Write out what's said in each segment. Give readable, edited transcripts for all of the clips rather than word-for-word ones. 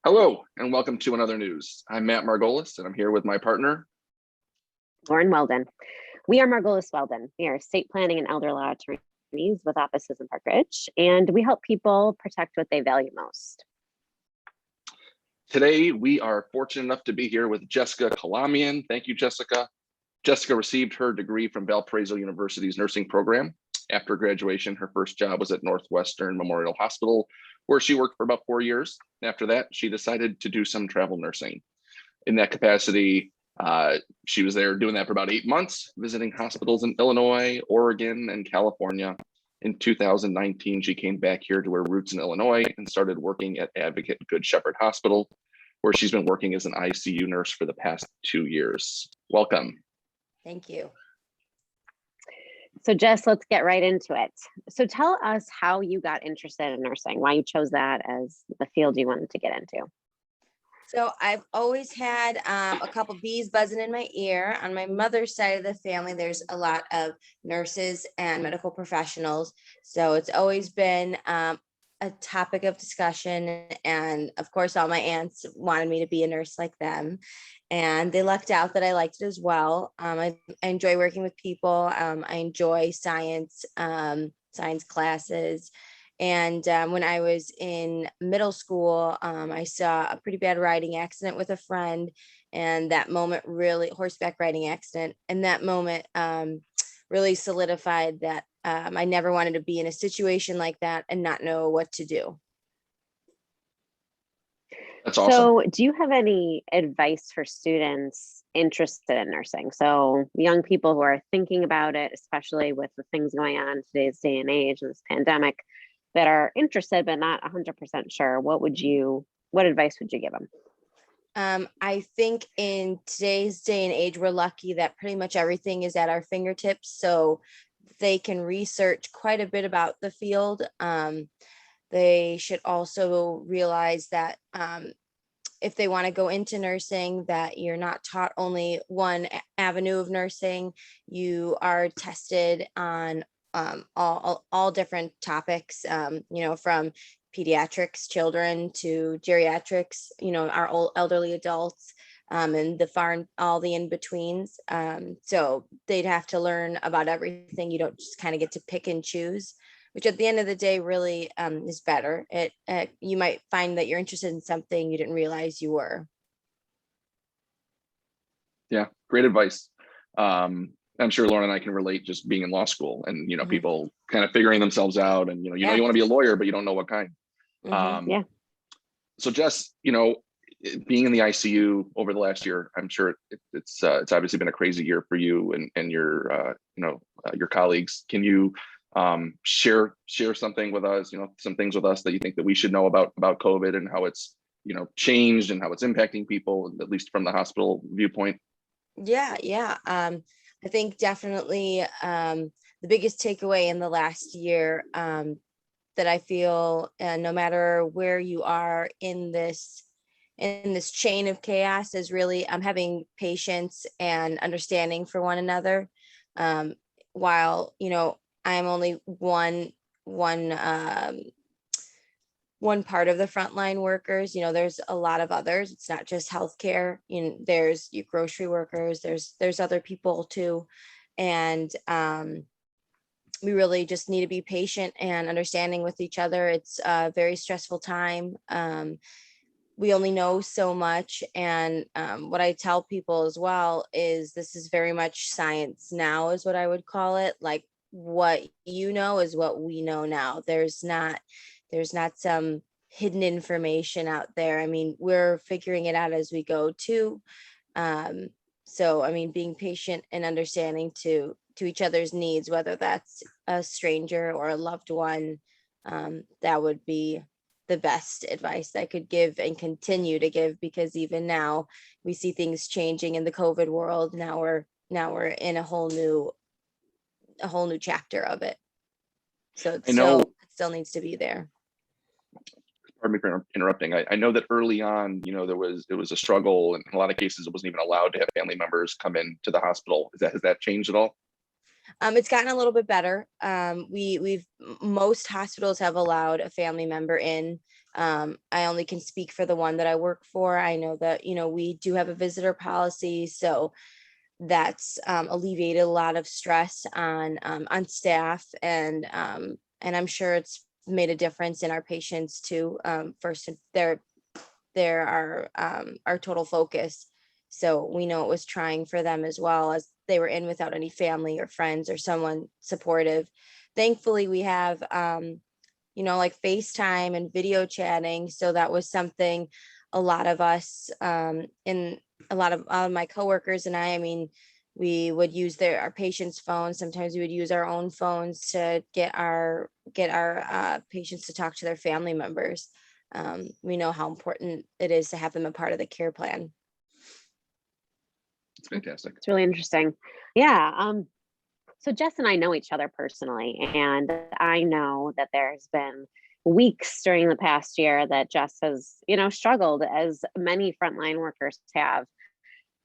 Hello, and welcome to another news. I'm Matt Margolis, and I'm here with my partner. Lauren Weldon. We are Margolis Weldon. We are estate planning and elder law attorneys with offices in Park Ridge, and we help people protect what they value most. Today, we are fortunate enough to be here with Jessica Kholamian. Thank you, Jessica. Jessica received her degree from Valparaiso University's nursing program. After graduation, her first job was at Northwestern Memorial Hospital, where she worked for about 4 years. After that, she decided to do some travel nursing. In that capacity, she was there doing that for about 8 months, visiting hospitals in Illinois, Oregon, and California. In 2019, she came back here to her roots in Illinois and started working at Advocate Good Shepherd Hospital, where she's been working as an ICU nurse for the past 2 years. Welcome. Thank you. So Jess, let's get right into it. So tell us how you got interested in nursing, why you chose that as the field you wanted to get into. So I've always had a couple bees buzzing in my ear. On my mother's side of the family, there's a lot of nurses and medical professionals. So it's always been a topic of discussion. And of course, all my aunts wanted me to be a nurse like them. And they lucked out that I liked it as well. I enjoy working with people. I enjoy science classes. And when I was in middle school, I saw a pretty bad riding accident with a friend. And that moment horseback riding accident. And that moment really solidified that I never wanted to be in a situation like that and not know what to do. That's awesome. So do you have any advice for students interested in nursing? So young people who are thinking about it, especially with the things going on in today's day and age, this pandemic, that are interested but not 100% sure, what advice would you give them? I think in today's day and age, we're lucky that pretty much everything is at our fingertips. So they can research quite a bit about the field. They should also realize that if they want to go into nursing, that you're not taught only one avenue of nursing. You are tested on all different topics, from pediatrics, children, to geriatrics, our elderly adults, and all the in-betweens. So they'd have to learn about everything. You don't just kind of get to pick and choose, which at the end of the day really is better. You might find that you're interested in something you didn't realize you were. Yeah, great advice. I'm sure Lauren and I can relate, just being in law school and, people kind of figuring themselves out and, you want to be a lawyer, but you don't know what kind. Yeah. So Jess, being in the ICU over the last year, I'm sure it's obviously been a crazy year for you and your colleagues. Can you share something with us, some things with us that you think that we should know about COVID and how it's, changed and how it's impacting people, at least from the hospital viewpoint? Yeah. I think definitely the biggest takeaway in the last year that I feel, no matter where you are in this chain of chaos, is really having patience and understanding for one another. While I'm only one part of the frontline workers, there's a lot of others. It's not just healthcare. There's your grocery workers, there's other people too. And we really just need to be patient and understanding with each other. It's a very stressful time. We only know so much. And what I tell people as well is this is very much science now, is what I would call it. Like, what you know is what we know now. There's not some hidden information out there. I mean, we're figuring it out as we go too. So, I mean, being patient and understanding to each other's needs, whether that's a stranger or a loved one, that would be the best advice I could give and continue to give, because even now we see things changing in the COVID world. Now we're in a whole new chapter of it. So it still needs to be there. Pardon me for interrupting. I know that early on, it was a struggle, and in a lot of cases, it wasn't even allowed to have family members come into the hospital. Has that changed at all? It's gotten a little bit better. Most hospitals have allowed a family member in I only can speak for the one that I work for. I know that, we do have a visitor policy, so that's alleviated a lot of stress on staff, and I'm sure it's made a difference in our patients too. First, they're our total focus. So we know it was trying for them as well, as they were in without any family or friends or someone supportive. Thankfully, we have like FaceTime and video chatting. So that was something a lot of us in a lot of my coworkers and I mean, we would use our patients' phones. Sometimes we would use our own phones to get our patients to talk to their family members. We know how important it is to have them a part of the care plan. It's fantastic. It's really interesting. Yeah. So Jess and I know each other personally, and I know that there's been weeks during the past year that Jess has, struggled, as many frontline workers have.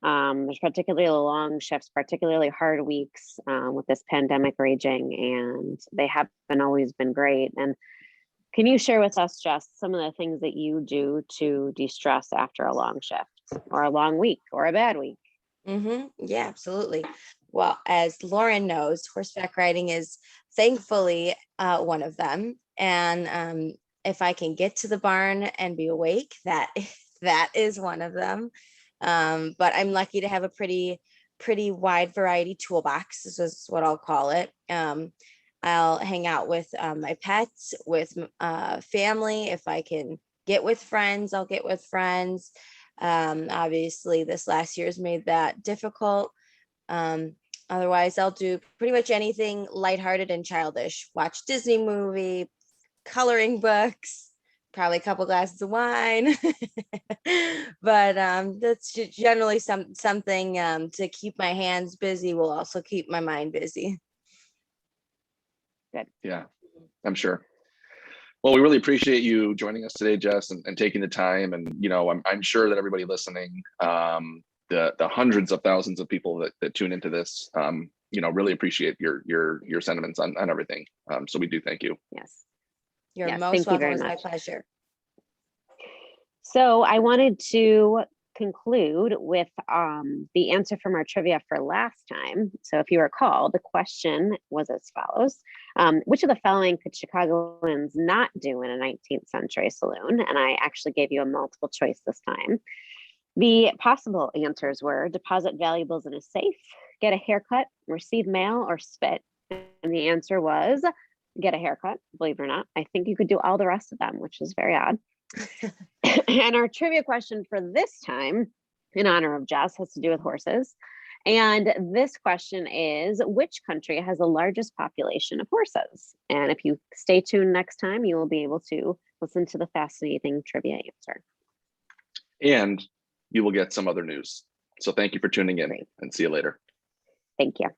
There's particularly long shifts, particularly hard weeks with this pandemic raging, and they haven't always been great. And can you share with us, Jess, some of the things that you do to de-stress after a long shift or a long week or a bad week? Yeah, absolutely. Well, as Lauren knows, horseback riding is thankfully one of them. And if I can get to the barn and be awake, that is one of them. But I'm lucky to have a pretty wide variety toolbox. This is what I'll call it. I'll hang out with my pets, with family. If I can get with friends, I'll get with friends. Obviously, this last year's made that difficult. Otherwise, I'll do pretty much anything lighthearted and childish. Watch Disney movie, coloring books, probably a couple glasses of wine. But that's generally something to keep my hands busy will also keep my mind busy. Good. Yeah, I'm sure. Well, we really appreciate you joining us today, Jess, and taking the time. And I'm sure that everybody listening, the hundreds of thousands of people that tune into this, really appreciate your sentiments on everything. So we do thank you. Yes. You're Yes, most thank you welcome. very It's my much. pleasure. So I wanted to conclude with the answer from our trivia for last time. So if you recall, the question was as follows. Which of the following could Chicagoans not do in a 19th century saloon? And I actually gave you a multiple choice this time. The possible answers were deposit valuables in a safe, get a haircut, receive mail, or spit. And the answer was get a haircut, believe it or not. I think you could do all the rest of them, which is very odd. And our trivia question for this time, in honor of Jess, has to do with horses. And this question is, which country has the largest population of horses? And if you stay tuned next time, you will be able to listen to the fascinating trivia answer. And you will get some other news. So thank you for tuning in. Great. And see you later. Thank you.